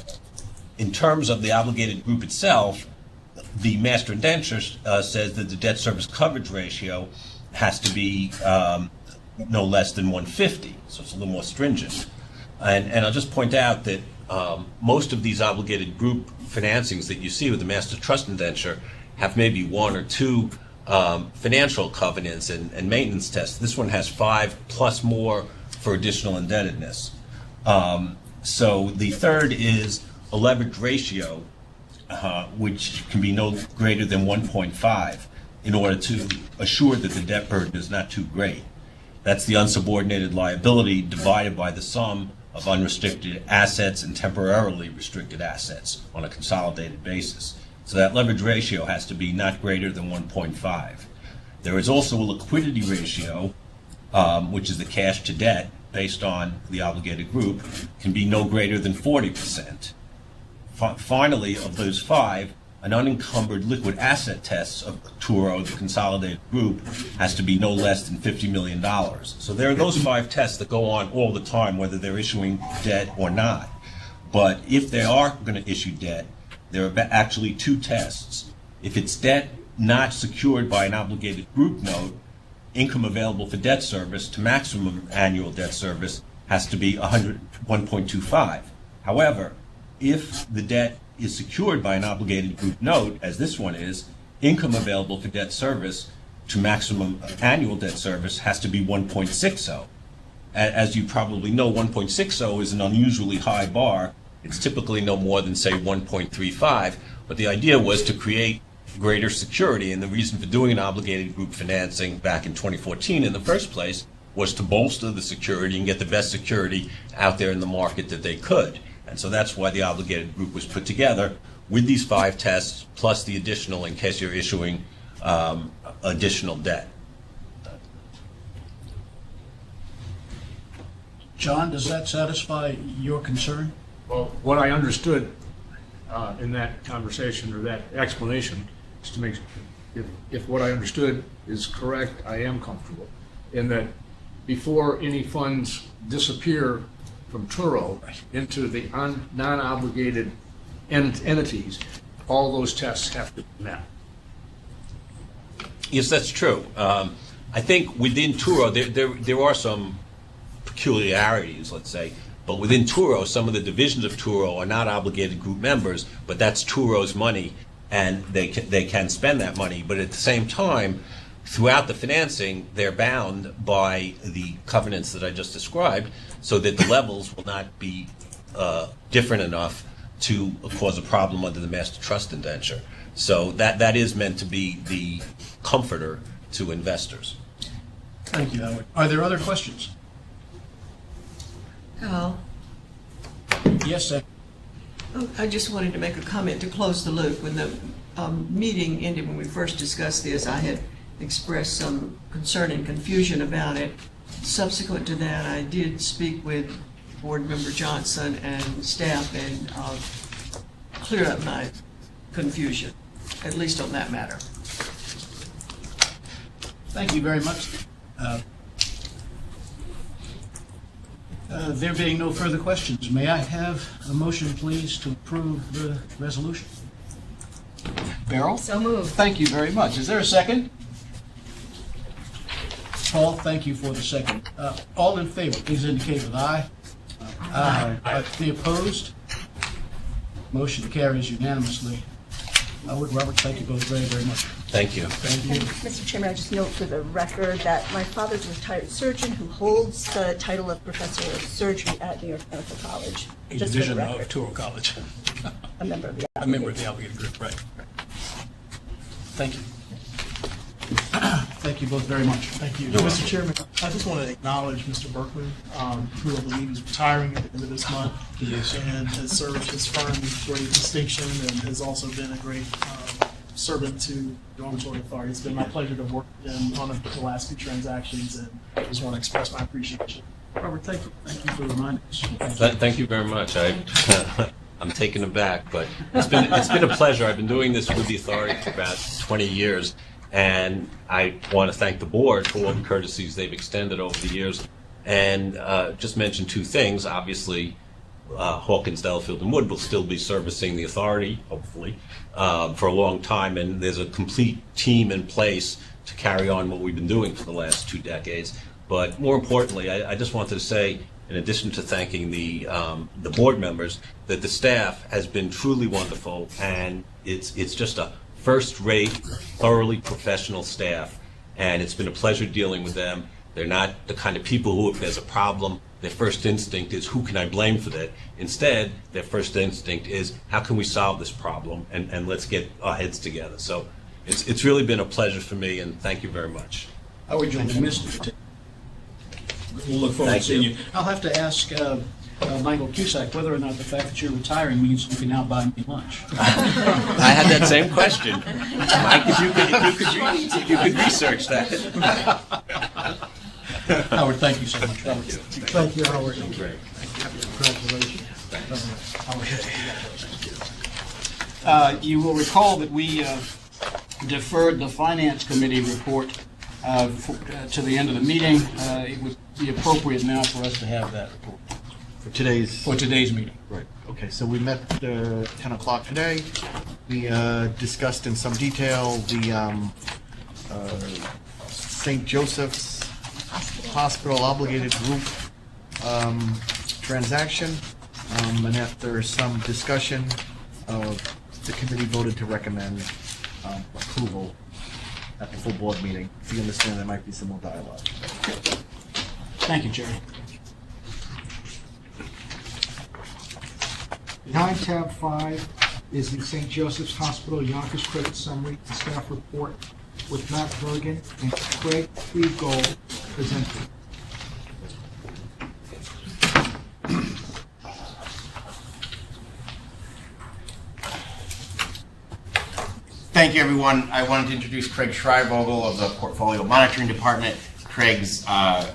In terms of the obligated group itself, the master indenture says that the debt service coverage ratio has to be no less than 150, so it's a little more stringent. And I'll just point out that most of these obligated group financings that you see with the master trust indenture have maybe one or two financial covenants and maintenance tests. This one has 5 plus more for additional indebtedness. So the third is a leverage ratio, which can be no greater than 1.5 in order to assure that the debt burden is not too great. That's the unsubordinated liability divided by the sum of unrestricted assets and temporarily restricted assets on a consolidated basis. So that leverage ratio has to be not greater than 1.5. There is also a liquidity ratio, which is the cash to debt based on the obligated group, can be no greater than 40%. Finally, of those 5, an unencumbered liquid asset test of Touro, the consolidated group, has to be no less than $50 million. So there are those 5 tests that go on all the time, whether they're issuing debt or not. But if they are going to issue debt, there are actually 2 tests. If it's debt not secured by an obligated group note, income available for debt service to maximum annual debt service has to be 1.25. However, if the debt is secured by an obligated group note, as this one is, income available for debt service to maximum annual debt service has to be 1.60. As you probably know, 1.60 is an unusually high bar. It's typically no more than, say, 1.35, but the idea was to create greater security, and the reason for doing an obligated group financing back in 2014 in the first place was to bolster the security and get the best security out there in the market that they could. And so that's why the obligated group was put together with these 5 tests, plus the additional in case you're issuing additional debt. John, does that satisfy your concern? Well, what I understood in that conversation or that explanation is to make, if what I understood is correct, I am comfortable in that before any funds disappear from Touro into the non-obligated entities, all those tests have to be met. Yes, that's true. I think within Touro there are some peculiarities, let's say. But within Turo, some of the divisions of Turo are not obligated group members, but that's Turo's money, and they can spend that money. But at the same time, throughout the financing, they're bound by the covenants that I just described, so that the levels will not be different enough to cause a problem under the master trust indenture. So that is meant to be the comforter to investors. Thank you, Howard. Are there other questions? Al, Yes, sir. I just wanted to make a comment to close the loop. When the meeting ended, when we first discussed this, I had expressed some concern and confusion about it. Subsequent to that, I did speak with Board Member Johnson and staff and cleared up my confusion, at least on that matter. Thank you very much. There being no further questions, may I have a motion, please, to approve the resolution? Beryl? So moved. Thank you very much. Is there a second? Paul, thank you for the second. All in favor, please indicate with aye. Aye. Any opposed? Motion carries unanimously. Howard, Robert, thank you both very, very much. Thank you. Thank you. Mr. Chairman, I just note for the record that my father's a retired surgeon who holds the title of professor of surgery at New York Medical College. A Just for the division of record. Turo College. A member of the A member of the obligated group, right. Thank you. Thank you both very much. Thank you. Mr. Chairman, I just want to acknowledge Mr. Berkeley, who I believe is retiring at the end of this month. Yes. And has served his firm with great distinction and has also been a great servant to the Dormitory Authority. It's been my pleasure to work with him on the last few transactions, and I just want to express my appreciation. Robert, thank you. Thank you for reminding us. Thank you very much. I'm taken aback, but it's been a pleasure. I've been doing this with the authority for about 20 years, and I want to thank the board for all the courtesies they've extended over the years. And just mention two things. Obviously, Hawkins, Delafield, and Wood will still be servicing the authority, hopefully, for a long time, and there's a complete team in place to carry on what we've been doing for the last 2 decades. But more importantly, I just wanted to say, in addition to thanking the board members, that the staff has been truly wonderful, and it's just a first-rate, thoroughly professional staff, and it's been a pleasure dealing with them. They're not the kind of people who, if there's a problem, their first instinct is, who can I blame for that? Instead, their first instinct is, how can we solve this problem, and let's get our heads together. So it's really been a pleasure for me, and thank you very much. Howard, you'll be missed. We'll look forward to seeing you. I'll have to ask Michael Cusack whether or not the fact that you're retiring means you can now buy me lunch. I had that same question. Mike, if you could research that. Howard, thank you so much. Thank you, Howard. Great. Congratulations. You will recall that we deferred the Finance Committee report to the end of the meeting. It would be appropriate now for us to have that report. For today's meeting. Right. Okay, so we met 10 o'clock today. We discussed in some detail the St. Joseph's Hospital obligated group transaction, and after some discussion, the committee voted to recommend approval at the full board meeting. If you understand, there might be some more dialogue. Thank you, Jerry. 9 tab 5 is the St. Joseph's Hospital Yonkers Credit Summary and Staff Report with Matt Bergen and Craig Freegold presented. Thank you, everyone. I wanted to introduce Craig Schreibvogel of the Portfolio Monitoring Department. Craig's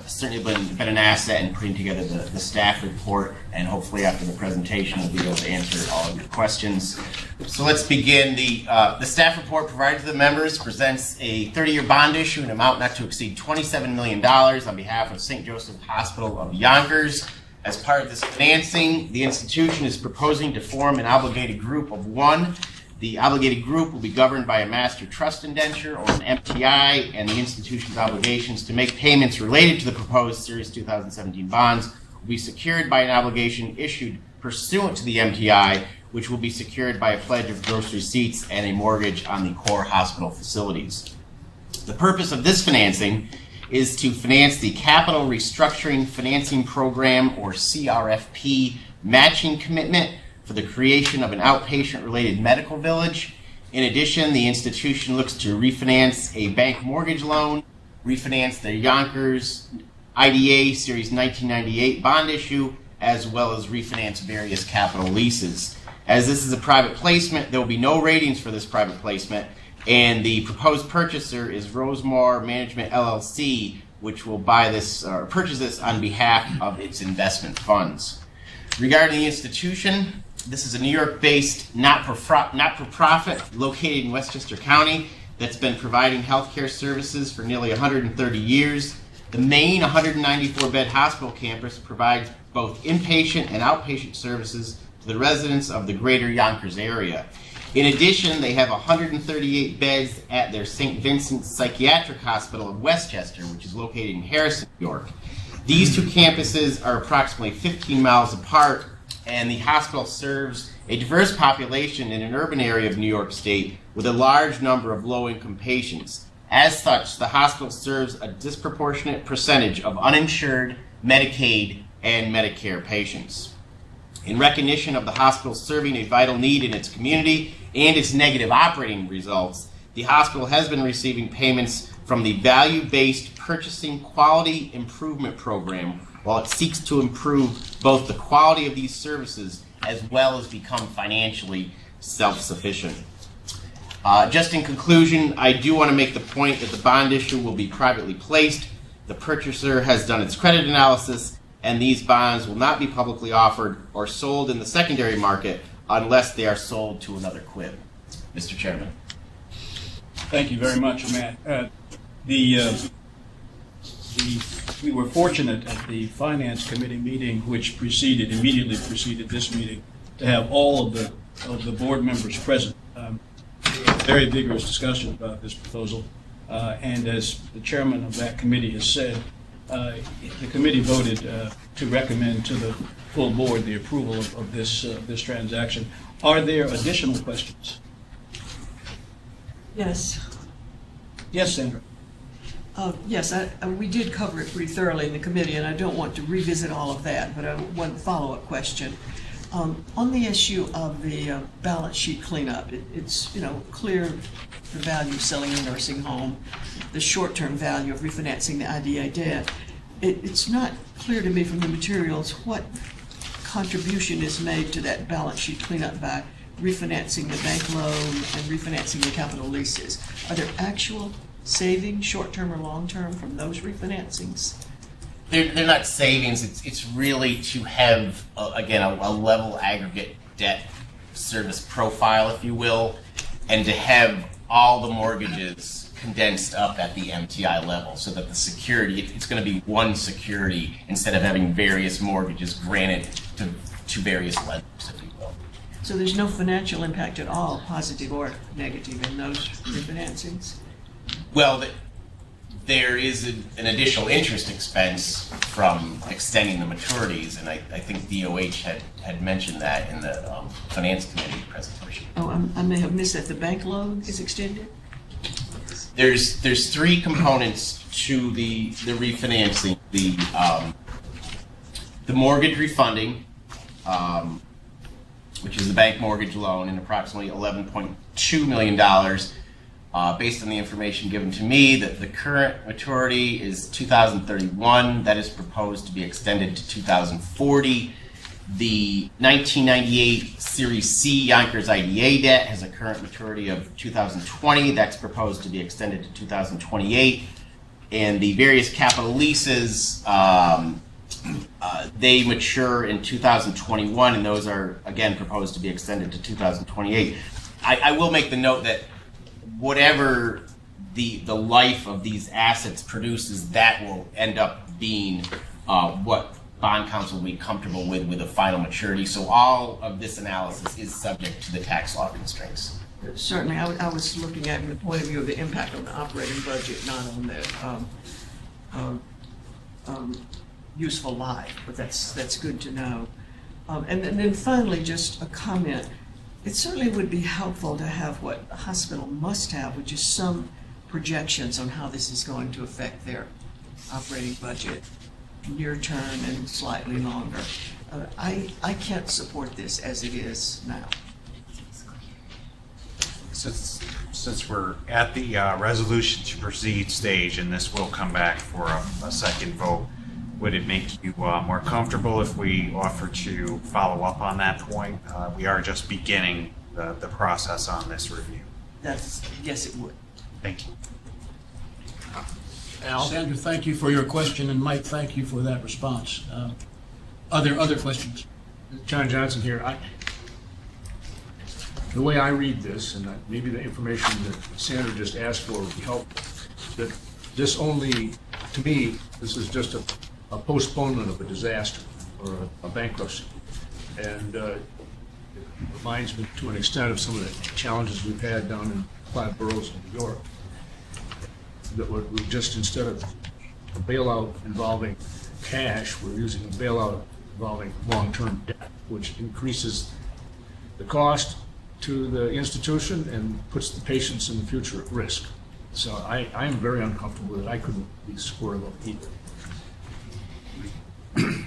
certainly been an asset in putting together the staff report, and hopefully after the presentation we'll be able to answer all of your questions. So let's begin. The staff report provided to the members presents a 30-year bond issue, an amount not to exceed $27 million on behalf of St. Joseph Hospital of Yonkers. As part of this financing, the institution is proposing to form an obligated group of one. The obligated group will be governed by a master trust indenture, or an MTI, and the institution's obligations to make payments related to the proposed Series 2017 bonds will be secured by an obligation issued pursuant to the MTI, which will be secured by a pledge of gross receipts and a mortgage on the core hospital facilities. The purpose of this financing is to finance the Capital Restructuring Financing Program, or CRFP, matching commitment for the creation of an outpatient-related medical village. In addition, the institution looks to refinance a bank mortgage loan, refinance the Yonkers IDA Series 1998 bond issue, as well as refinance various capital leases. As this is a private placement, there will be no ratings for this private placement, and the proposed purchaser is Rosemar Management LLC, which will buy this or purchase this on behalf of its investment funds. Regarding the institution, this is a New York-based not-for-profit located in Westchester County that's been providing healthcare services for nearly 130 years. The main 194-bed hospital campus provides both inpatient and outpatient services to the residents of the greater Yonkers area. In addition, they have 138 beds at their St. Vincent's Psychiatric Hospital of Westchester, which is located in Harrison, New York. These two campuses are approximately 15 miles apart, and the hospital serves a diverse population in an urban area of New York State with a large number of low-income patients. As such, the hospital serves a disproportionate percentage of uninsured, Medicaid, and Medicare patients. In recognition of the hospital serving a vital need in its community and its negative operating results, the hospital has been receiving payments from the Value-Based Purchasing Quality Improvement Program while it seeks to improve both the quality of these services as well as become financially self-sufficient. Just in conclusion, I do want to make the point that the bond issue will be privately placed. The purchaser has done its credit analysis, and these bonds will not be publicly offered or sold in the secondary market unless they are sold to another quib. Mr. Chairman. Thank you very much, Matt. We were fortunate at the Finance Committee meeting, which immediately preceded this meeting, to have all of the board members present. Very vigorous discussion about this proposal, and as the chairman of that committee has said, the committee voted to recommend to the full board the approval of this transaction. Are there additional questions? Yes. Yes, Sandra. Yes, we did cover it pretty thoroughly in the committee, and I don't want to revisit all of that, but one follow-up question. On the issue of the balance sheet cleanup, it's clear the value of selling a nursing home, the short-term value of refinancing the IDA debt. It's not clear to me from the materials what contribution is made to that balance sheet cleanup by refinancing the bank loan and refinancing the capital leases. Are there actual savings, short-term or long-term, from those refinancings? They're not savings. It's really to have, again, a level aggregate debt service profile, if you will, and to have all the mortgages condensed up at the MTI level so that the security, it's going to be one security instead of having various mortgages granted to various lenders, if you will. So there's no financial impact at all, positive or negative, in those refinancings? Well, there is an additional interest expense from extending the maturities, and I think DOH had mentioned that in the Finance Committee presentation. Oh, I may have missed that. The bank loan is extended? There's three components to the refinancing. The mortgage refunding, which is the bank mortgage loan, in approximately $11.2 million. Based on the information given to me, that the current maturity is 2031. That is proposed to be extended to 2040. The 1998 Series C Yonkers IDA debt has a current maturity of 2020. That's proposed to be extended to 2028. And the various capital leases, they mature in 2021, and those are, again, proposed to be extended to 2028. I will make the note that whatever the life of these assets produces, that will end up being what bond counsel will be comfortable with a final maturity. So all of this analysis is subject to the tax law constraints. Certainly, I was looking at it from the point of view of the impact on the operating budget, not on the useful life, but that's good to know. And then finally, just a comment. It certainly would be helpful to have what the hospital must have, which is some projections on how this is going to affect their operating budget, near term and slightly longer. I can't support this as it is now. Since we're at the resolution to proceed stage, and this will come back for a second vote, would it make you more comfortable if we offer to follow up on that point? We are just beginning the process on this review. Yes, it would. Thank you. Al? Sandra, thank you for your question, and Mike, thank you for that response. Are there other questions? John Johnson here. The way I read this, and maybe the information that Sandra just asked for would be helpful, that this only, to me, this is just a postponement of a disaster or a bankruptcy. And it reminds me to an extent of some of the challenges we've had down in 5 boroughs in New York. That we're just, instead of a bailout involving cash, we're using a bailout involving long-term debt, which increases the cost to the institution and puts the patients in the future at risk. So I am very uncomfortable with it. I couldn't be supportive of it either.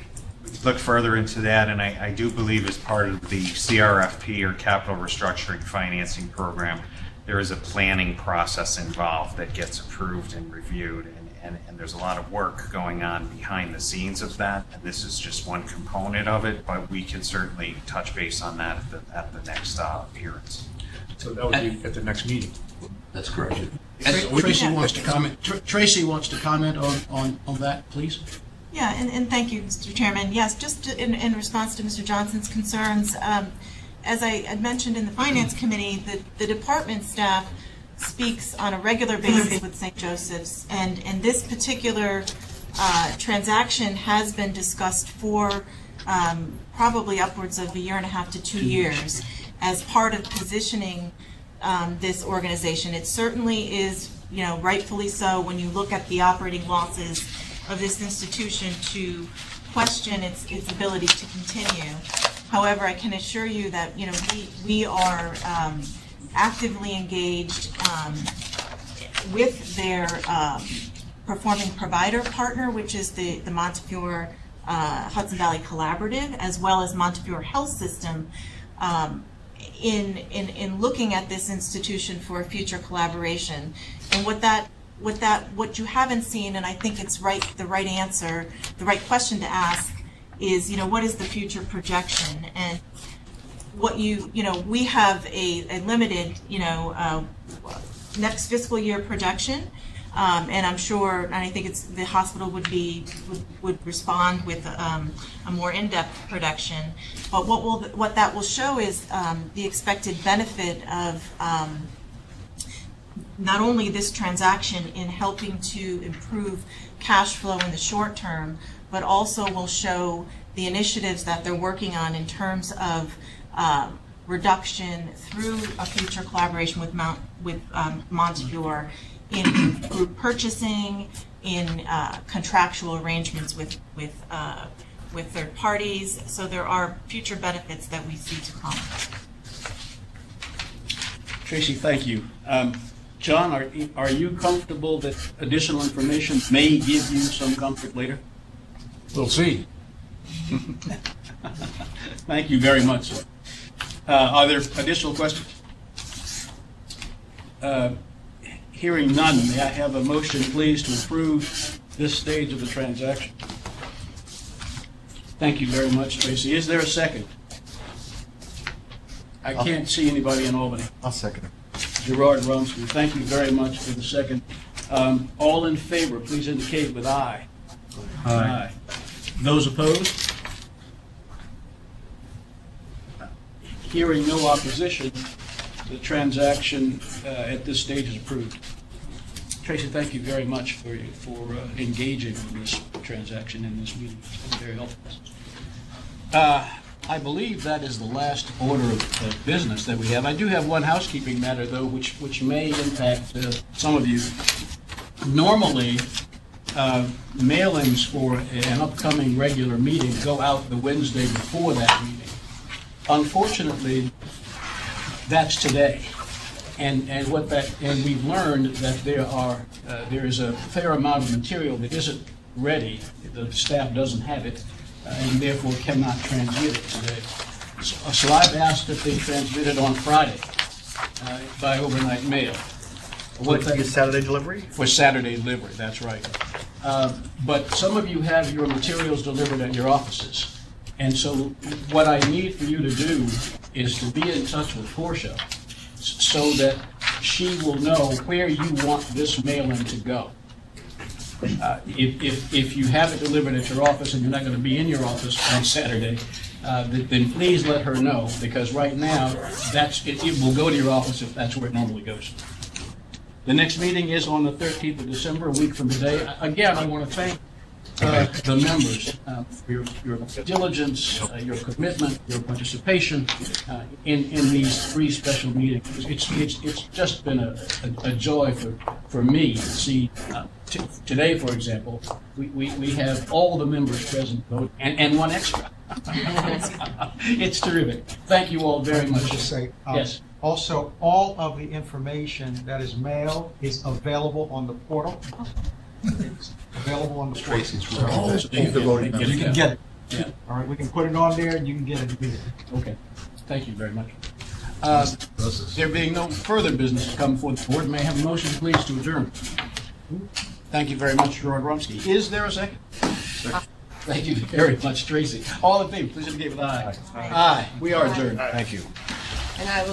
Look further into that, and I do believe as part of the CRFP, or Capital Restructuring Financing Program, there is a planning process involved that gets approved and reviewed, and there's a lot of work going on behind the scenes of that, and this is just one component of it, but we can certainly touch base on that at the next appearance. So that would be at the next meeting. That's correct. Tracy wants to comment. Tracy wants to comment on that, please. Yeah, and thank you, Mr. Chairman. Yes, just in response to Mr. Johnson's concerns, as I had mentioned in the Finance Committee, the department staff speaks on a regular basis with St. Joseph's, and this particular transaction has been discussed for probably upwards of 1.5 to 2 years as part of positioning this organization. It certainly is, rightfully so, when you look at the operating losses of this institution, to question its ability to continue. However, I can assure you that we are actively engaged with their performing provider partner, which is the Montefiore Hudson Valley Collaborative, as well as Montefiore Health System, in looking at this institution for future collaboration. And what you haven't seen, and I think it's the right answer, the right question to ask is, what is the future projection? And what we have a limited, next fiscal year projection, and I'm sure, and I think the hospital would respond with a more in-depth projection. But what that will show is the expected benefit of not only this transaction in helping to improve cash flow in the short term, but also will show the initiatives that they're working on in terms of reduction through a future collaboration with Montefiore in group purchasing, in contractual arrangements with third parties. So there are future benefits that we see to come. Tracy, thank you. John, are you comfortable that additional information may give you some comfort later? We'll see. Thank you very much, sir. Are there additional questions? Hearing none, may I have a motion, please, to approve this stage of the transaction? Thank you very much, Tracy. Is there a second? I can't see anybody in Albany. I'll second it. Gerard Rumsfeld, thank you very much for the second. All in favor, please indicate with aye. Aye. Those opposed? Hearing no opposition, the transaction at this stage is approved. Tracy, thank you very much for engaging in this transaction in this meeting. It's been very helpful. I believe that is the last order of business that we have. I do have one housekeeping matter, though, which may impact some of you. Normally, mailings for an upcoming regular meeting go out the Wednesday before that meeting. Unfortunately, that's today. And we've learned that there is a fair amount of material that isn't ready. The staff doesn't have it, and therefore cannot transmit it today. So I've asked if they transmit it on Friday by overnight mail. Would it be a Saturday delivery? For Saturday delivery, that's right. But some of you have your materials delivered at your offices. And so what I need for you to do is to be in touch with Portia so that she will know where you want this mailing to go. If you have it delivered at your office and you're not going to be in your office on Saturday, then please let her know, because right now it will go to your office if that's where it normally goes. The next meeting is on the 13th of December, a week from today. Again, I want to thank the members for your diligence, your commitment, your participation in these 3 special meetings. It's just been a joy for me to see. Today, for example, we have all the members present vote and 1 extra. It's terrific. Thank you all very much. Just say, yes. Also, all of the information that is mailed is available on the portal. It's available on the portal. You can get it. Yeah. All right, we can put it on there, and you can get it immediately. Okay. Thank you very much. There being no further business to come before the board, may I have a motion, please, to adjourn? Thank you very much, Gerard Rumsky. Is there a second? Thank you very much, Tracy. All in favor, please indicate with aye. Aye. We are adjourned. Thank you. And I will